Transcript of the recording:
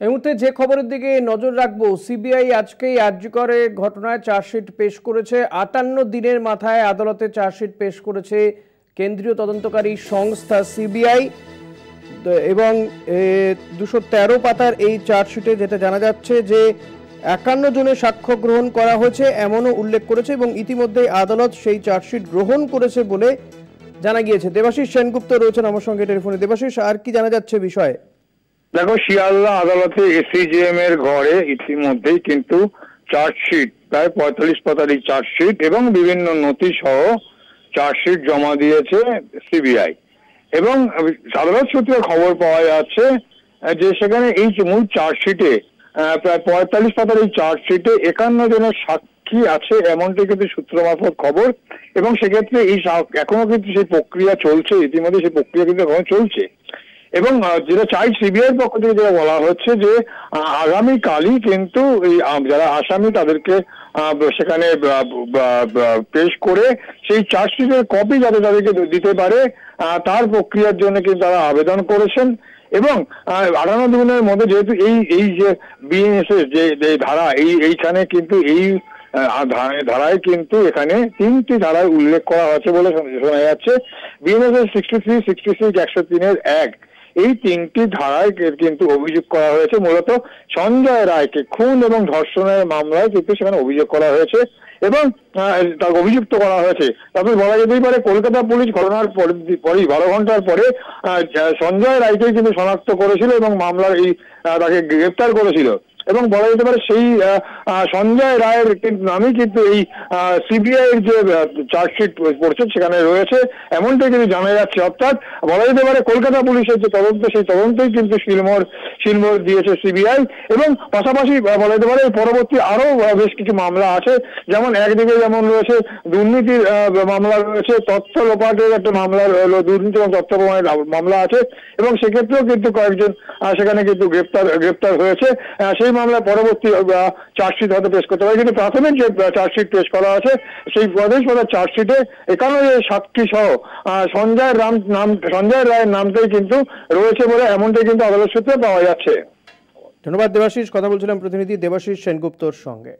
এই মুহূর্তে যে খবরের দিকে নজর রাখবো, সিবিআই আজকেই আরজি করে ঘটনায় চার্জশিট পেশ করেছে। 58 দিনের মাথায় আদালতে চার্জশিট পেশ করেছে কেন্দ্রীয় তদন্তকারী সংস্থা সিবিআই এবং 213 পাতার এই চার্জশিটে যেটা জানা যাচ্ছে যে 51 জনের সাক্ষ্য গ্রহণ করা হয়েছে এমনও উল্লেখ করেছে এবং ইতিমধ্যে আদালত সেই চার্জশিট গ্রহণ করেছে বলে জানা গিয়েছে। দেবাশিস সেনগুপ্ত রয়েছেন আমার সঙ্গে টেলিফোনে। দেবাশিস, আর কি জানা যাচ্ছে বিষয়ে? দেখো, শিয়ালদা আদালতে এসিজেএম এর ঘরে ইতিমধ্যেই কিন্তু চার্জশিট, প্রায় 45 পাতার এই চার্জশিট এবং বিভিন্ন নথি সহ চার্জশিট জমা দিয়েছে সিবিআই। এবং আদালত সূত্রে খবর পাওয়া যাচ্ছে যে সেখানে এই মূল চার্জশিটে প্রায় 45 পাতার এই চার্জশিটে 51 জনের সাক্ষী আছে এমনটি কিন্তু সূত্র মারফত খবর। এবং সেক্ষেত্রে এই এখনো কিন্তু সেই প্রক্রিয়া চলছে, ইতিমধ্যে সেই প্রক্রিয়া কিন্তু এখন চলছে। এবং যেটা চাই সিবিআই পক্ষ থেকে যেটা বলা হচ্ছে যে আগামীকালই কিন্তু এই যারা আসামি তাদেরকে সেখানে পেশ করে সেই চার্জশিটের কপি যাতে তাদেরকে দিতে পারে তার প্রক্রিয়ার জন্য কিন্তু তারা আবেদন করেছেন। এবং 58 দিনের মধ্যে যেহেতু এই যে বিএনএসএস যে ধারা এইখানে কিন্তু এই ধারায় কিন্তু এখানে 3টি ধারায় উল্লেখ করা হয়েছে বলে শোনা যাচ্ছে। বিএনএসএস 63, 66, 103-1 এই 3টি ধারায় কিন্তু অভিযোগ করা হয়েছে। মূলত সঞ্জয় রায়কে খুন এবং ধর্ষণের মামলায় কিন্তু সেখানে অভিযোগ করা হয়েছে এবং তাকে অভিযুক্ত করা হয়েছে। তারপরে বলা যেতেই পারে কলকাতা পুলিশ ঘটনার পরেই 12 ঘন্টার পরে সঞ্জয় রায়কে কিন্তু শনাক্ত করেছিল এবং মামলার তাকে গ্রেপ্তার করেছিল। এবং বলা যেতে পারে সেই সঞ্জয় রায়ের নামই কিন্তু এই সিবিআই এর যে চার্জশিট পড়ছে সেখানে রয়েছে এমনটাই কিন্তু জানা যাচ্ছে। অর্থাৎ বলা যেতে পারে কলকাতা পুলিশের যে তদন্ত সেই তদন্তই কিন্তু শিলমোহর দিয়েছে সিবিআই। এবং পাশাপাশি বলা যেতে পারে পরবর্তী আরো বেশ কিছু মামলা আছে, যেমন একদিকে যেমন রয়েছে দুর্নীতির মামলা রয়েছে, তথ্য লোপাটের একটা মামলা, দুর্নীতি এবং তথ্য প্রমাণের মামলা আছে এবং সেক্ষেত্রেও কিন্তু কয়েকজন সেখানে কিন্তু গ্রেপ্তার হয়েছে। সেই মামলায় পরবর্তী চার্জশিট হয়তো পেশ করতে পারে, কিন্তু প্রাথমিক যে চার্জশিট পেশ করা আছে সেই প্রদেশ চার্জশিটে 51 সাক্ষী সহ সঞ্জয় রায়ের নামটাই কিন্তু রয়েছে বলে এমনটাই কিন্তু আদালত সূত্রে পাওয়া যাচ্ছে। ধন্যবাদ দেবাশিস। কথা বলছিলাম প্রতিনিধি দেবাশিস সেনগুপ্তর সঙ্গে।